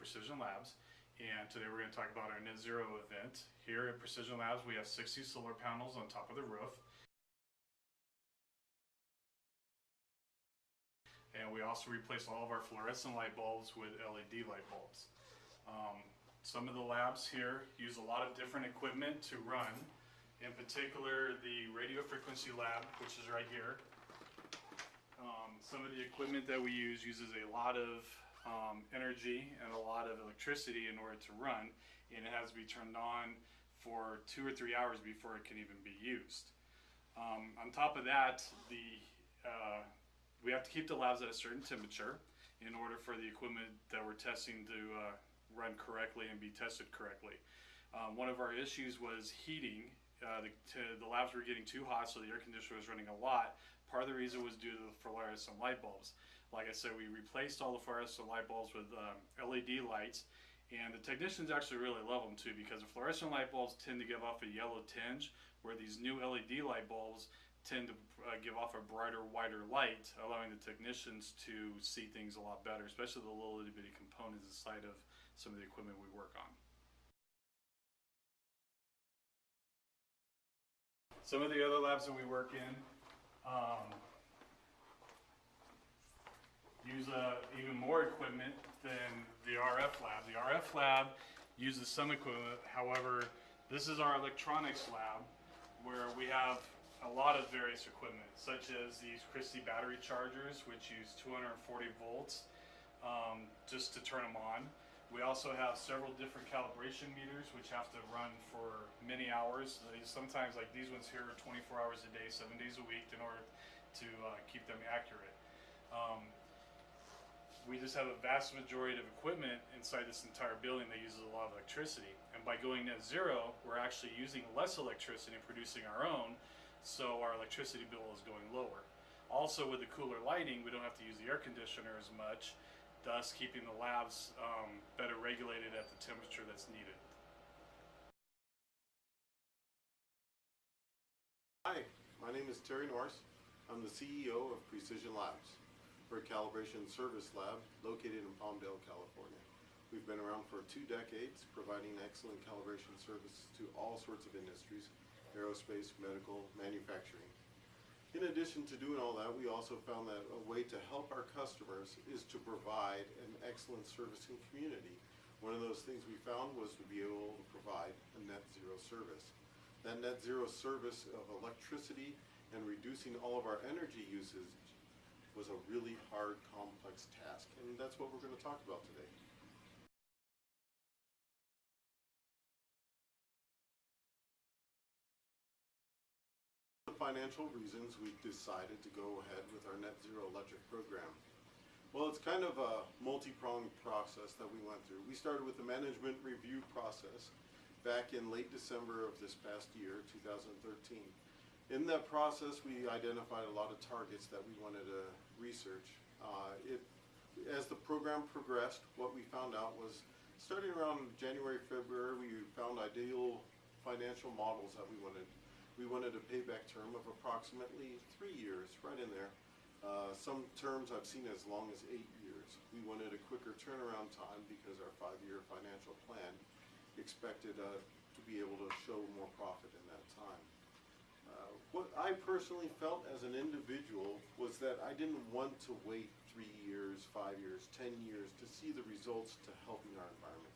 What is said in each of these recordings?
Precision Labs, and today we're going to talk about our Net Zero event. Here at Precision Labs we have 60 solar panels on top of the roof, and we also replaced all of our fluorescent light bulbs with LED light bulbs. Some of the labs here use a lot of different equipment to run. In particular, the radio frequency lab, which is right here. Some of the equipment that we use uses a lot of energy and a lot of electricity in order to run, and it has to be turned on for 2 or 3 hours before it can even be used. On top of that, we have to keep the labs at a certain temperature in order for the equipment that we're testing to run correctly and be tested correctly. One of our issues was heating. The labs were getting too hot, so the air conditioner was running a lot. Part of the reason was due to the fluorescent light bulbs. Like I said, we replaced all the fluorescent light bulbs with LED lights, and the technicians actually really love them too, because the fluorescent light bulbs tend to give off a yellow tinge, where these new LED light bulbs tend to give off a brighter, whiter light, allowing the technicians to see things a lot better, especially the little itty bitty components inside of some of the equipment we work on. Some of the other labs that we work in use even more equipment than the RF lab. The RF lab uses some equipment. However, this is our electronics lab, where we have a lot of various equipment, such as these Christie battery chargers, which use 240 volts just to turn them on. We also have several different calibration meters, which have to run for many hours. Sometimes, like these ones here, are 24 hours a day, 7 days a week, in order to keep them accurate. We just have a vast majority of equipment inside this entire building that uses a lot of electricity. And by going net zero, we're actually using less electricity and producing our own, so our electricity bill is going lower. Also, with the cooler lighting, we don't have to use the air conditioner as much, thus keeping the labs better regulated at the temperature that's needed. Hi, my name is Terry Norris. I'm the CEO of Precision Labs. We're a calibration service lab located in Palmdale, California. We've been around for 2 decades, providing excellent calibration service to all sorts of industries: aerospace, medical, manufacturing. In addition to doing all that, we also found that a way to help our customers is to provide an excellent servicing community. One of those things we found was to be able to provide a net zero service. That net zero service of electricity and reducing all of our energy usage was a really hard, complex task, and that's what we're going to talk about today. The financial reasons we decided to go ahead with our net zero electric program. Well, it's kind of a multi-pronged process that we went through. We started with the management review process back in late December of this past year, 2013. In that process, we identified a lot of targets that we wanted to research. As the program progressed, what we found out was, starting around January, February, we found ideal financial models that we wanted. We wanted a payback term of approximately 3 years, right in there. Some terms I've seen as long as 8 years. We wanted a quicker turnaround time because our 5-year financial plan expected to be able to show more profit in that time. What I personally felt as an individual was that I didn't want to wait 3 years, 5 years, 10 years to see the results to helping our environment.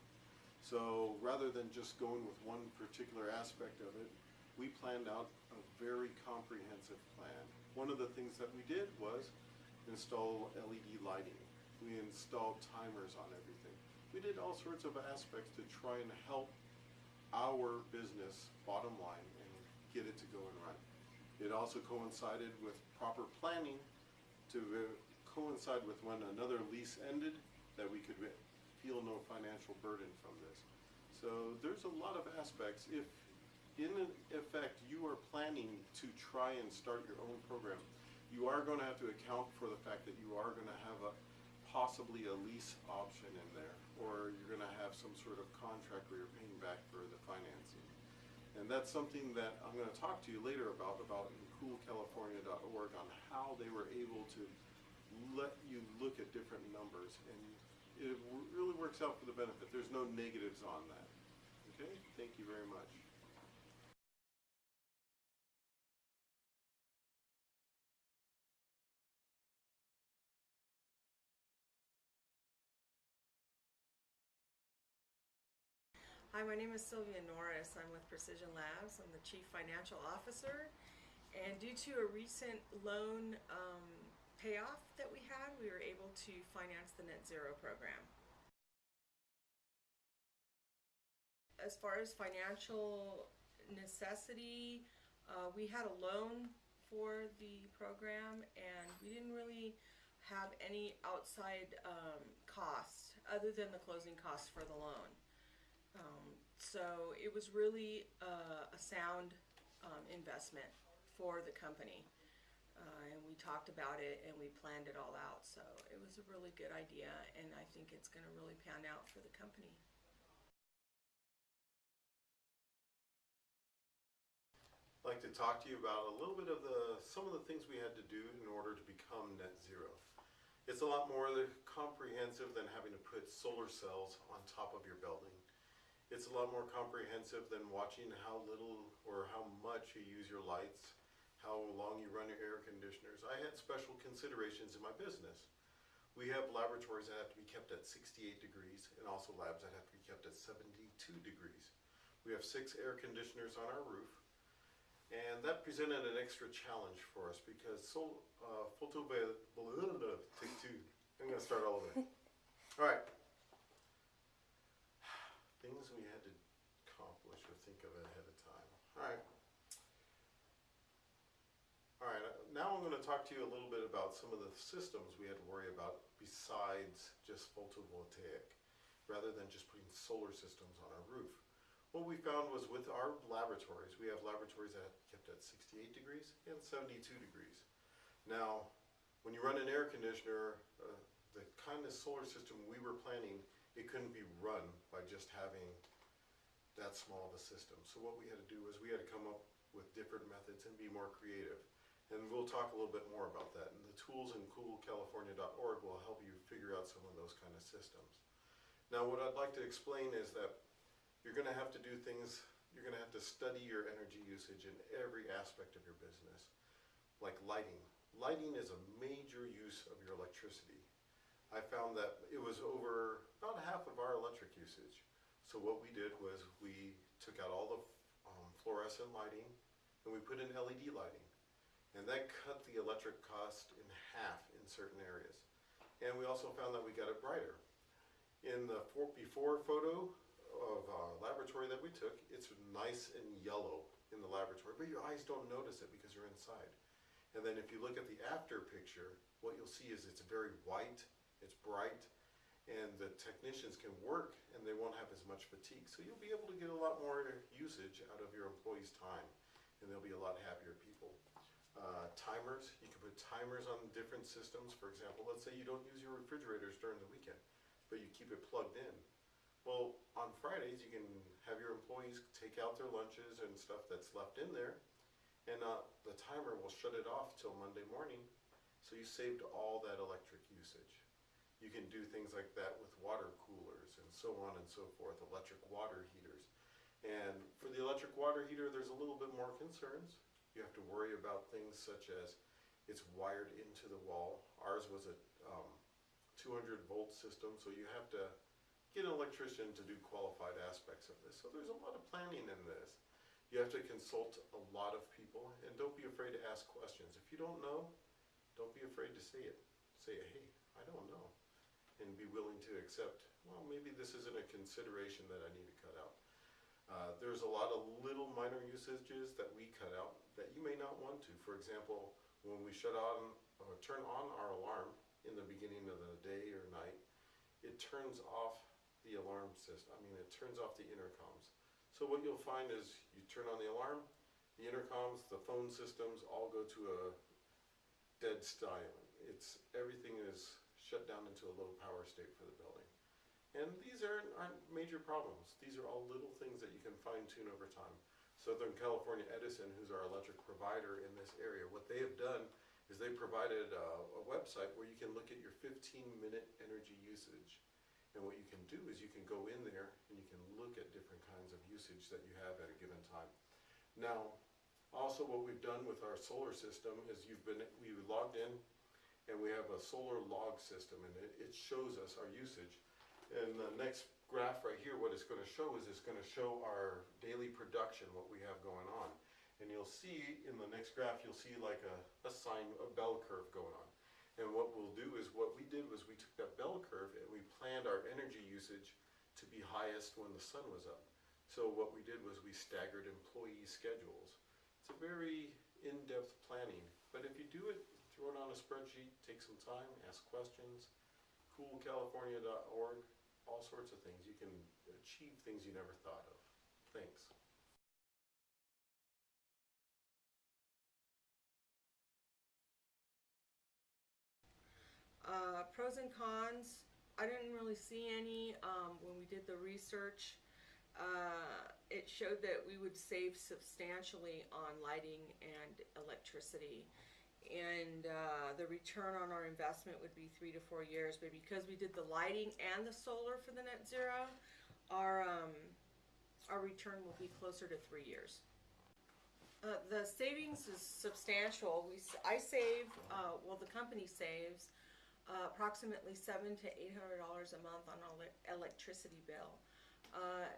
So rather than just going with one particular aspect of it, we planned out a very comprehensive plan. One of the things that we did was install LED lighting. We installed timers on everything. We did all sorts of aspects to try and help our business bottom line and get it to go and run. It also coincided with proper planning to coincide with when another lease ended, that we could feel no financial burden from this. So there's a lot of aspects. If in effect you are planning to try and start your own program, you are going to have to account for the fact that you are going to have possibly a lease option in there, or you're going to have some sort of contract where you're paying back for the financing. And that's something that I'm going to talk to you later about in coolcalifornia.org, on how they were able to let you look at different numbers. And it really works out for the benefit. There's no negatives on that. Okay, thank you very much. Hi, my name is Sylvia Norris. I'm with Precision Labs. I'm the Chief Financial Officer. And due to a recent loan payoff that we had, we were able to finance the Net Zero program. As far as financial necessity, we had a loan for the program and we didn't really have any outside costs other than the closing costs for the loan. So it was really a sound investment for the company. And we talked about it and we planned it all out. So it was a really good idea and I think it's going to really pan out for the company. I'd like to talk to you about a little bit of some of the things we had to do in order to become net zero. It's a lot more comprehensive than having to put solar cells on top of your building. It's a lot more comprehensive than watching how little or how much you use your lights, how long you run your air conditioners. I had special considerations in my business. We have laboratories that have to be kept at 68 degrees and also labs that have to be kept at 72 degrees. We have 6 air conditioners on our roof. And that presented an extra challenge for us because take two. I'm going to start all over. All right. Things we had to accomplish or think of ahead of time. All right. All right. Now I'm going to talk to you a little bit about some of the systems we had to worry about besides just photovoltaic, rather than just putting solar systems on our roof. What we found was with our laboratories, we have laboratories that are kept at 68 degrees and 72 degrees. Now, when you run an air conditioner, the kind of solar system we were planning, it couldn't be run by just having that small of a system. So what we had to do was we had to come up with different methods and be more creative. And we'll talk a little bit more about that. And the tools in coolcalifornia.org will help you figure out some of those kind of systems. Now what I'd like to explain is that you're going to have to do things, you're going to have to study your energy usage in every aspect of your business. Like lighting. Lighting is a major use of your electricity. I found that it was over about half of our electric usage. So what we did was we took out all the fluorescent lighting and we put in LED lighting. And that cut the electric cost in half in certain areas. And we also found that we got it brighter. In the before photo of laboratory that we took, it's nice and yellow in the laboratory, but your eyes don't notice it because you're inside. And then if you look at the after picture, what you'll see is it's very white, it's bright, and the technicians can work and they won't have as much fatigue. So you'll be able to get a lot more usage out of your employees' time and they'll be a lot happier people. Timers, you can put timers on different systems. For example, let's say you don't use your refrigerators during the weekend, but you keep it plugged in. Well, on Fridays you can have your employees take out their lunches and stuff that's left in there, and the timer will shut it off till Monday morning, so you saved all that electric usage. You can do things like that with water coolers and so on and so forth, electric water heaters. And for the electric water heater, there's a little bit more concerns. You have to worry about things such as it's wired into the wall. Ours was a 200-volt system, so you have to get an electrician to do qualified aspects of this. So there's a lot of planning in this. You have to consult a lot of people, and don't be afraid to ask questions. If you don't know, don't be afraid to say it. Say, hey, I don't know. And be willing to accept, well, maybe this isn't a consideration that I need to cut out. There's a lot of little minor usages that we cut out that you may not want to. For example, when we turn on our alarm in the beginning of the day or night, it turns off the alarm system. It turns off the intercoms. So what you'll find is you turn on the alarm, the intercoms, the phone systems all go to a dead silent. Everything is shut down into a low power state for the building. And these aren't major problems. These are all little things that you can fine tune over time. Southern California Edison, who's our electric provider in this area, what they have done is they provided a website where you can look at your 15-minute energy usage. And what you can do is you can go in there and you can look at different kinds of usage that you have at a given time. Now, also what we've done with our solar system is we logged in and we have a solar log system, and it shows us our usage. And the next graph right here, what it's going to show is it's going to show our daily production, what we have going on. And you'll see in the next graph, you'll see like a bell curve going on. And what we'll do is, what we did was we took that bell curve and we planned our energy usage to be highest when the sun was up. So what we did was we staggered employee schedules. It's a very in-depth planning, but if you do it, throw it on a spreadsheet, take some time, ask questions, coolcalifornia.org, all sorts of things. You can achieve things you never thought of. Thanks. Pros and cons, I didn't really see any. When we did the research, it showed that we would save substantially on lighting and electricity. And the return on our investment would be 3 to 4 years. But because we did the lighting and the solar for the net zero, our return will be closer to 3 years. The savings is substantial. I save, the company saves approximately $700 to $800 a month on our electricity bill.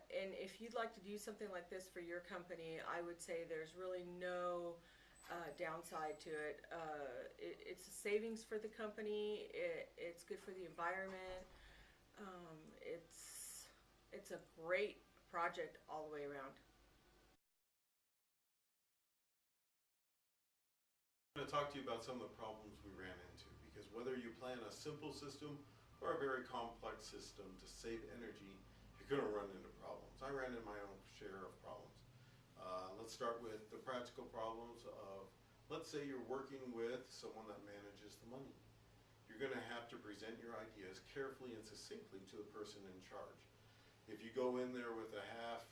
And if you'd like to do something like this for your company, I would say there's really no downside to it. It's a savings for the company. It's good for the environment. It's a great project all the way around. I'm going to talk to you about some of the problems we ran into, because whether you plan a simple system or a very complex system to save energy, you're going to run into problems. I ran into my own share of problems. Let's start with the practical problems of, let's say you're working with someone that manages the money. You're going to have to present your ideas carefully and succinctly to the person in charge. If you go in there with a half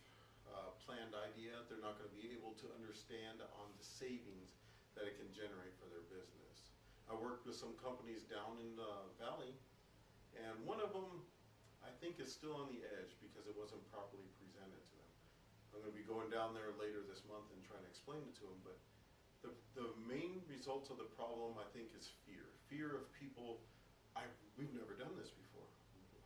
planned idea, they're not going to be able to understand on the savings that it can generate for their business. I worked with some companies down in the valley, and one of them I think is still on the edge because it wasn't properly presented to them. I'm going to be going down there later this month and trying to explain it to them, but the main result of the problem, I think, is fear. Fear of people, we've never done this before.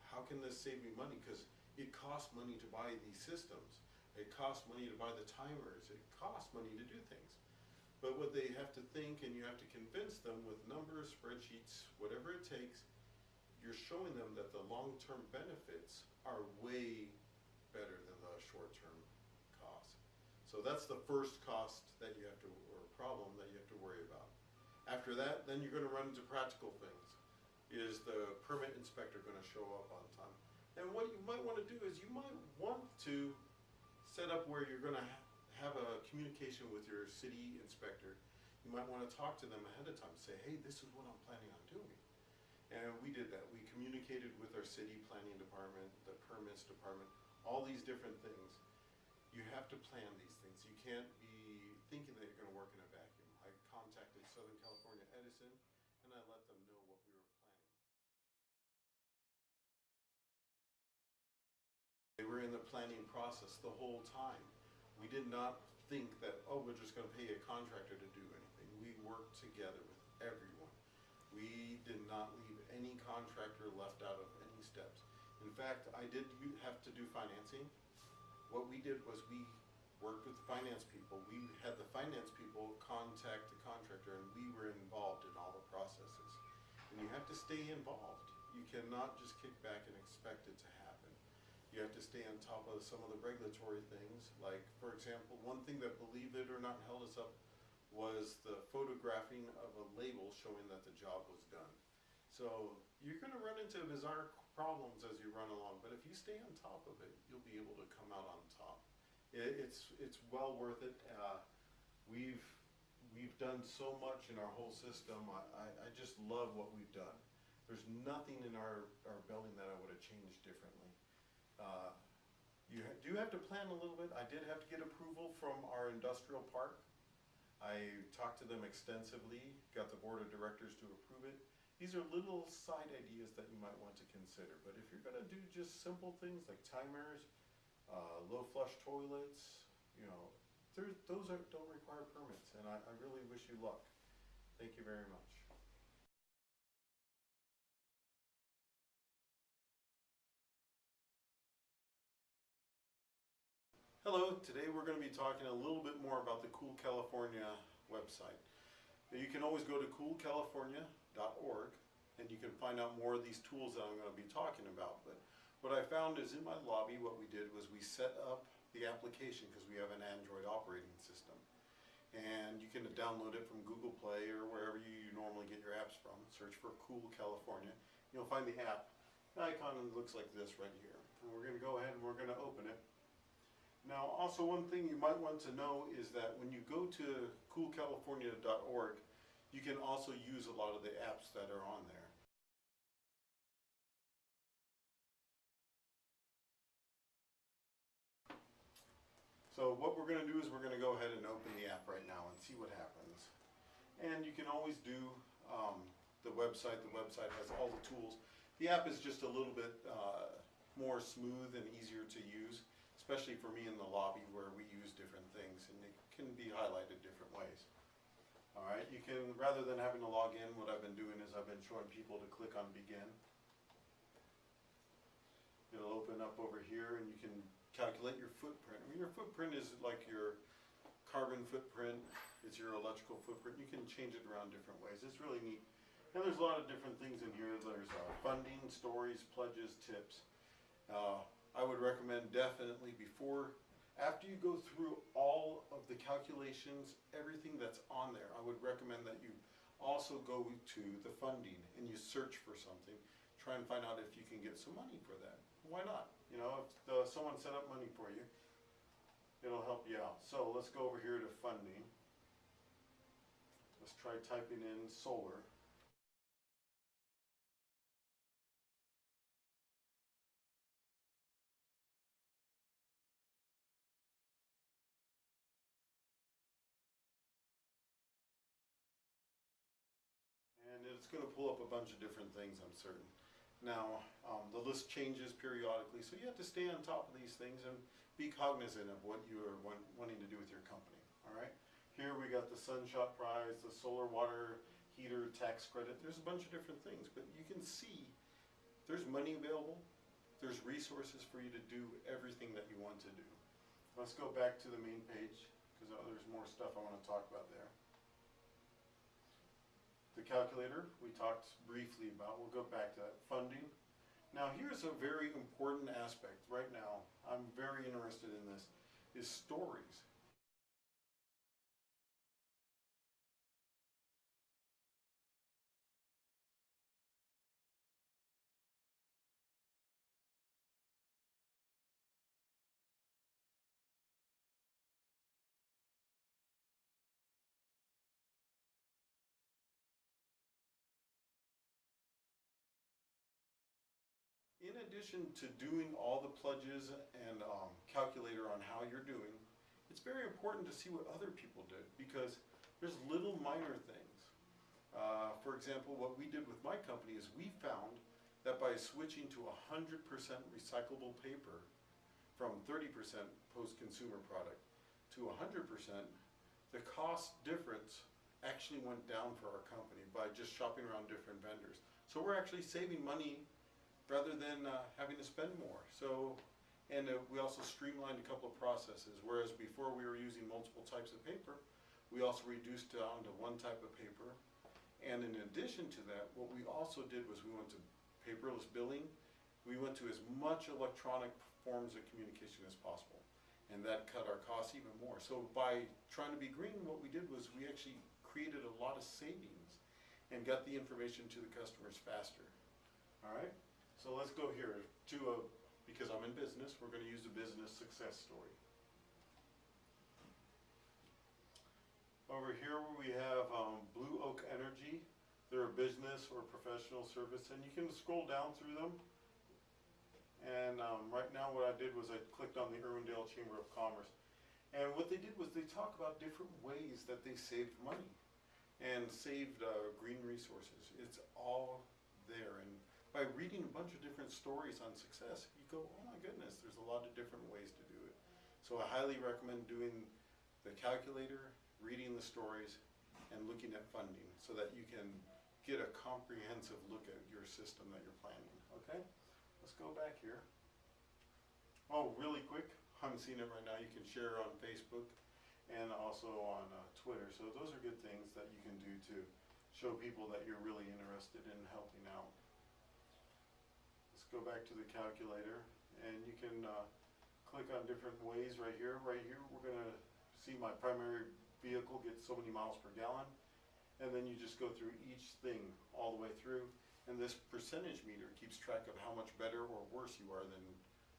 How can this save me money? Because it costs money to buy these systems. It costs money to buy the timers. It costs money to do things. But what they have to think, and you have to convince them with numbers, spreadsheets, whatever it takes, you're showing them that the long-term benefits are way better than the short-term costs. So that's the first cost that you have to, or problem that you have to worry about. After that, then you're going to run into practical things. Is the permit inspector going to show up on time? And what you might want to do is you might want to set up where you're going to have a communication with your city inspector. You might want to talk to them ahead of time, say, hey, this is what I'm planning on doing. And we did that. We communicated with our city planning department, the permits department, all these different things. You have to plan these things. You can't be thinking that you're going to work in a vacuum. I contacted Southern California Edison, and I let them know what we were planning. They were in the planning process the whole time. We did not think that, oh, we're just going to pay a contractor to do anything. We worked together with everyone. We did not leave any contractor left out of any steps. In fact, I did have to do financing. What we did was we worked with the finance people. We had the finance people contact the contractor, and we were involved in all the processes. And you have to stay involved. You cannot just kick back and expect it to happen. You have to stay on top of some of the regulatory things. Like, for example, one thing that, believe it or not, held us up was the photographing of a label showing that the job was done. So you're going to run into bizarre problems as you run along, but if you stay on top of it, you'll be able to come out on top. It's well worth it. We've done so much in our whole system. I just love what we've done. There's nothing in our building that I would have changed differently. You do have to plan a little bit. I did have to get approval from our industrial park. I talked to them extensively, got the board of directors to approve it, These are little side ideas that you might want to consider. But if you're going to do just simple things like timers, low flush toilets, you know, those don't require permits. And I really wish you luck. Thank you very much. Hello, today we're going to be talking a little bit more about the Cool California website. Now, you can always go to coolcalifornia.org and you can find out more of these tools that I'm going to be talking about. But what I found is in my lobby, what we did was we set up the application because we have an Android operating system. And you can download it from Google Play or wherever you normally get your apps from. Search for Cool California. You'll find the app. The icon looks like this right here. And we're going to go ahead and we're going to open it. Now, also one thing you might want to know is that when you go to coolcalifornia.org, you can also use a lot of the apps that are on there. So what we're going to do is we're going to go ahead and open the app right now and see what happens. And you can always do the website. The website has all the tools. The app is just a little bit more smooth and easier to use, especially for me in the lobby where we use different things and it can be highlighted different ways. Alright, you can, rather than having to log in, what I've been doing is I've been showing people to click on begin. It'll open up over here and you can calculate your footprint. I mean, your footprint is like your carbon footprint, it's your electrical footprint. You can change it around different ways. It's really neat. And there's a lot of different things in here. There's funding, stories, pledges, tips. I would recommend definitely after you go through all of the calculations, everything that's on there, I would recommend that you also go to the funding and you search for something. Try and find out if you can get some money for that. Why not? You know, if someone set up money for you, it'll help you out. So let's go over here to funding. Let's try typing in solar. And it's going to pull up a bunch of different things, I'm certain. Now, the list changes periodically, so you have to stay on top of these things and be cognizant of what you are wanting to do with your company. All right. Here we got the Sunshot Prize, the solar water heater tax credit. There's a bunch of different things, but you can see there's money available. There's resources for you to do everything that you want to do. Let's go back to the main page because there's more stuff I want to talk about there. The calculator we talked briefly about. We'll go back to that. Funding. Now here's a very important aspect right now. I'm very interested in this, is stories. In addition to doing all the pledges and calculator on how you're doing, it's very important to see what other people did because there's little minor things. For example, what we did with my company is we found that by switching to 100% recyclable paper from 30% post-consumer product to 100%, the cost difference actually went down for our company by just shopping around different vendors. So we're actually saving money rather than having to spend more. So, and we also streamlined a couple of processes, whereas before we were using multiple types of paper, we also reduced down to one type of paper. And in addition to that, what we also did was we went to paperless billing. We went to as much electronic forms of communication as possible. And that cut our costs even more. So by trying to be green, what we did was we actually created a lot of savings and got the information to the customers faster. All right? So let's go here to because I'm in business, we're going to use a business success story. Over here we have Blue Oak Energy. They're a business or professional service, and you can scroll down through them. And right now what I did was I clicked on the Irwindale Chamber of Commerce. And what they did was they talk about different ways that they saved money. And and saved green resources. It's all there. And by reading a bunch of different stories on success, you go, oh my goodness, there's a lot of different ways to do it. So I highly recommend doing the calculator, reading the stories, and looking at funding so that you can get a comprehensive look at your system that you're planning. Okay? Let's go back here. Oh, really quick, I'm seeing it right now. You can share on Facebook and also on Twitter. So those are good things that you can do to show people that you're really interested in helping out. Let's go back to the calculator, and you can click on different ways right here. Right here, we're going to see my primary vehicle gets so many miles per gallon, and then you just go through each thing all the way through, and this percentage meter keeps track of how much better or worse you are than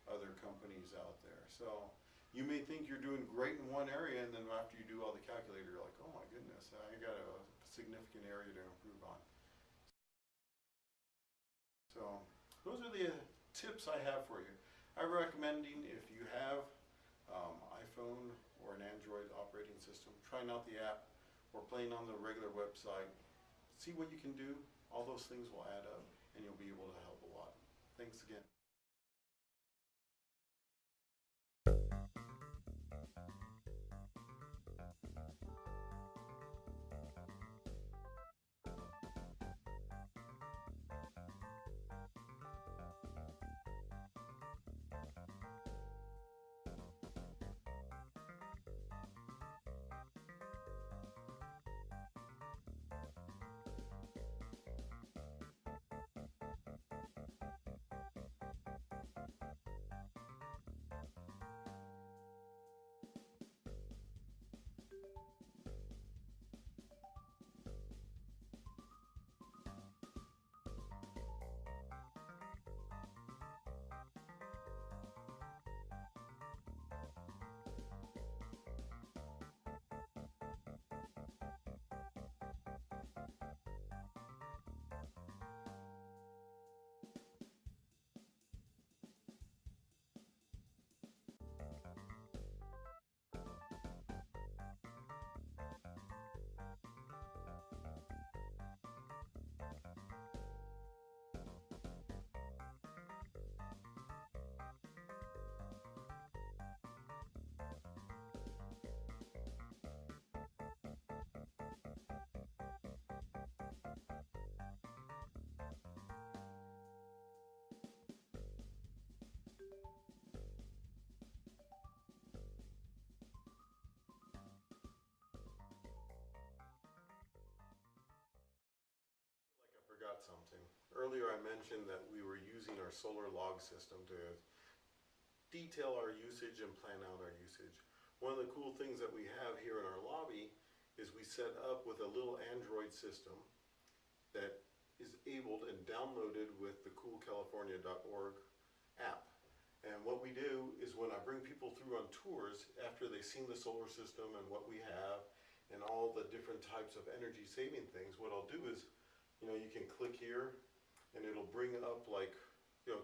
other companies out there. So you may think you're doing great in one area, and then after you do all the calculator, you're like, oh my goodness, I got a significant area to improve on. So those are the tips I have for you. I'm recommending, if you have iPhone or an Android operating system, trying out the app or playing on the regular website, see what you can do. All those things will add up, and you'll be able to help a lot. Thanks again. Forgot something. Earlier I mentioned that we were using our solar log system to detail our usage and plan out our usage. One of the cool things that we have here in our lobby is we set up with a little Android system that is enabled and downloaded with the coolcalifornia.org app. And what we do is when I bring people through on tours, after they've seen the solar system and what we have and all the different types of energy saving things, what I'll do is, you can click here and it'll bring up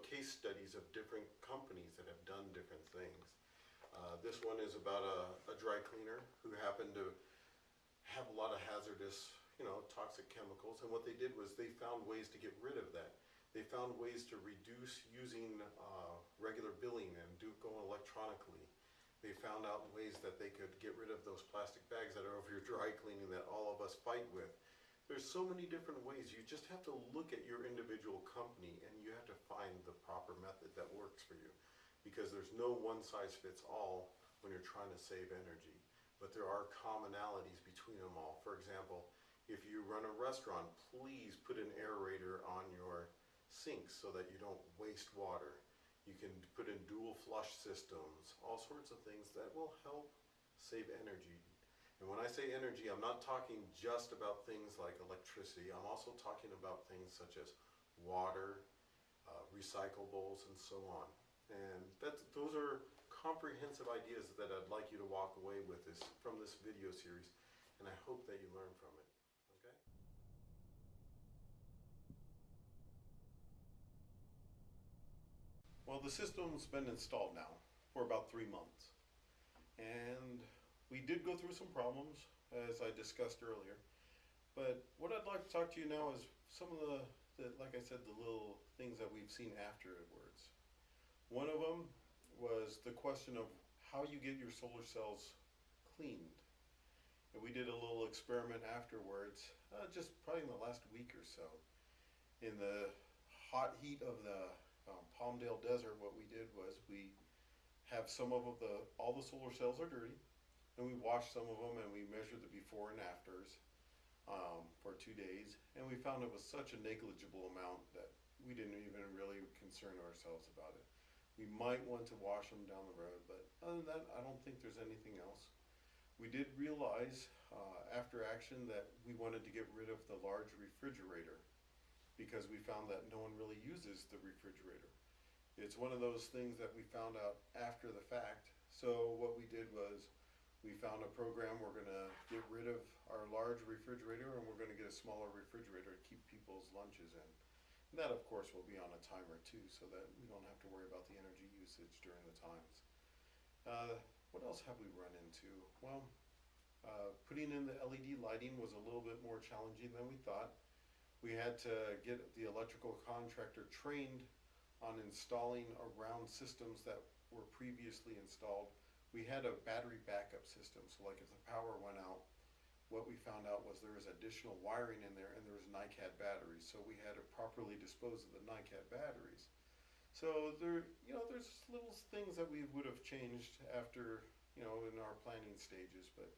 case studies of different companies that have done different things. This one is about a dry cleaner who happened to have a lot of hazardous, toxic chemicals, and what they did was they found ways to get rid of that. They found ways to reduce using regular billing and going electronically. They found out ways that they could get rid of those plastic bags that are over your dry cleaning that all of us fight with. There's so many different ways. You just have to look at your individual company and you have to find the proper method that works for you, because there's no one size fits all when you're trying to save energy. But there are commonalities between them all. For example, if you run a restaurant, please put an aerator on your sinks so that you don't waste water. You can put in dual flush systems, all sorts of things that will help save energy. And when I say energy, I'm not talking just about things like electricity. I'm also talking about things such as water, recyclables, and so on. And those are comprehensive ideas that I'd like you to walk away with from this video series, and I hope that you learn from it. Okay? Well, the system's been installed now for about 3 months. And we did go through some problems, as I discussed earlier, but talk to you now is some of like I said, the little things that we've seen afterwards. One of them was the question of how you get your solar cells cleaned. And we did a little experiment afterwards, just probably in the last week or so. In the hot heat of the Palmdale Desert, what we did was we have all the solar cells are dirty, and we washed some of them and we measured the before and afters for 2 days, and we found it was such a negligible amount that we didn't even really concern ourselves about it. We might want to wash them down the road, but other than that, I don't think there's anything else. We did realize after action that we wanted to get rid of the large refrigerator because we found that no one really uses the refrigerator. It's one of those things that we found out after the fact. So what we did was we found a program. We're going to get rid of our large refrigerator and we're going to get a smaller refrigerator to keep people's lunches in. And that of course will be on a timer too, so that we don't have to worry about the energy usage during the times. What else have we run into? Well, putting in the LED lighting was a little bit more challenging than we thought. We had to get the electrical contractor trained on installing around systems that were previously installed. We had a battery backup system, so like if the power went out, what we found out was there was additional wiring in there and there was NiCad batteries, so we had to properly dispose of the NiCad batteries. So there's little things that we would have changed after, in our planning stages, but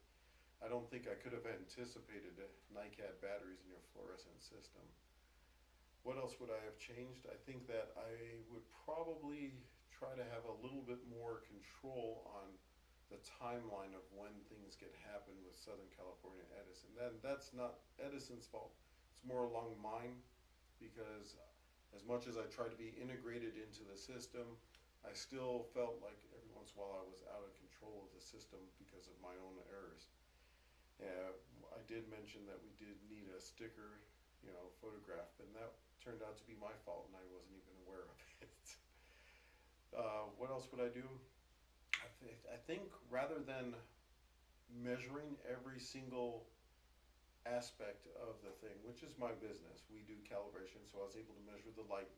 I don't think I could have anticipated NiCad batteries in your fluorescent system. What else would I have changed? I think that I would probably try to have a little bit more control on the timeline of when things get happen with Southern California Edison. Then that's not Edison's fault. It's more along mine, because as much as I tried to be integrated into the system, I still felt like every once in a while I was out of control of the system because of my own errors. I did mention that we did need a sticker, photograph, and that turned out to be my fault and I wasn't even aware of it. What else would I do? I think rather than measuring every single aspect of the thing, which is my business, we do calibration, so I was able to measure the light,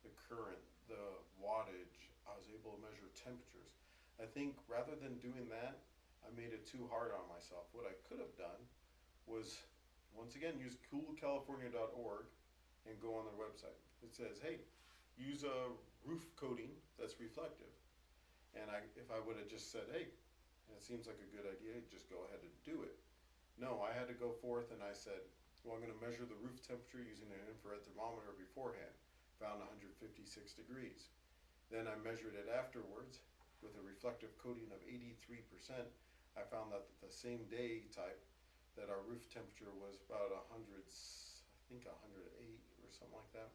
the current, the wattage, I was able to measure temperatures. I think rather than doing that, I made it too hard on myself. What I could have done was, once again, use coolcalifornia.org and go on their website. It says, hey, use a roof coating that's reflective. And if I would have just said, hey, it seems like a good idea, just go ahead and do it. No, I had to go forth and I said, well, I'm going to measure the roof temperature using an infrared thermometer beforehand. Found 156 degrees. Then I measured it afterwards with a reflective coating of 83%. I found that the same day type that our roof temperature was about 100, I think 108 or something like that.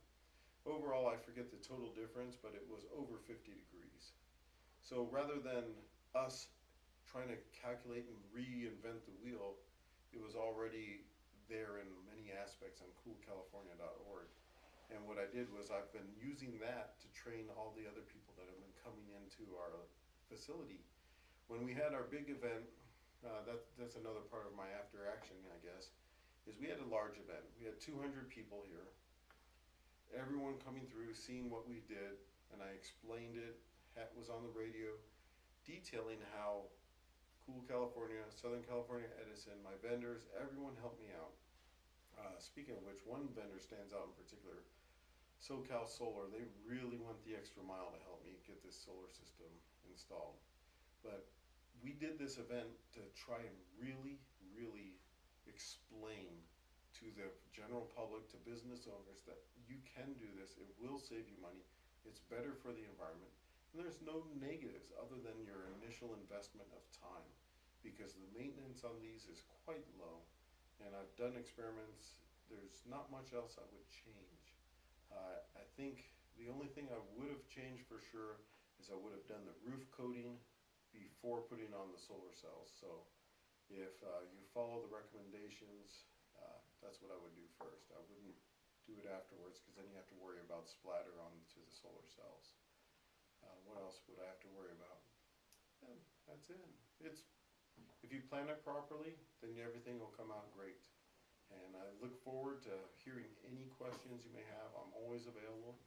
Overall, I forget the total difference, but it was over 50 degrees. So rather than us trying to calculate and reinvent the wheel, it was already there in many aspects on coolcalifornia.org. And what I did was I've been using that to train all the other people that have been coming into our facility. When we had our big event, that's another part of my after action, I guess, is we had a large event. We had 200 people here, everyone coming through, seeing what we did, and I explained it, was on the radio, detailing how Cool California, Southern California Edison, my vendors, everyone helped me out. Speaking of which, one vendor stands out in particular, SoCal Solar. They really went the extra mile to help me get this solar system installed. But we did this event to try and really, really explain to the general public, to business owners, that you can do this, it will save you money, it's better for the environment, and there's no negatives other than your initial investment of time, because the maintenance on these is quite low, and I've done experiments, there's not much else I would change. I think the only thing I would have changed for sure is I would have done the roof coating before putting on the solar cells. So if you follow the recommendations, that's what I would do first. I wouldn't do it afterwards, because then you have to worry about splatter onto the solar cells. What else would I have to worry about? Yeah, that's it. If you plan it properly, then everything will come out great. And I look forward to hearing any questions you may have. I'm always available,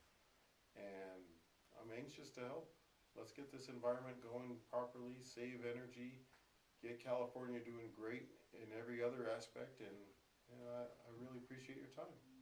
and I'm anxious to help. Let's get this environment going properly, save energy, get California doing great in every other aspect, and I really appreciate your time.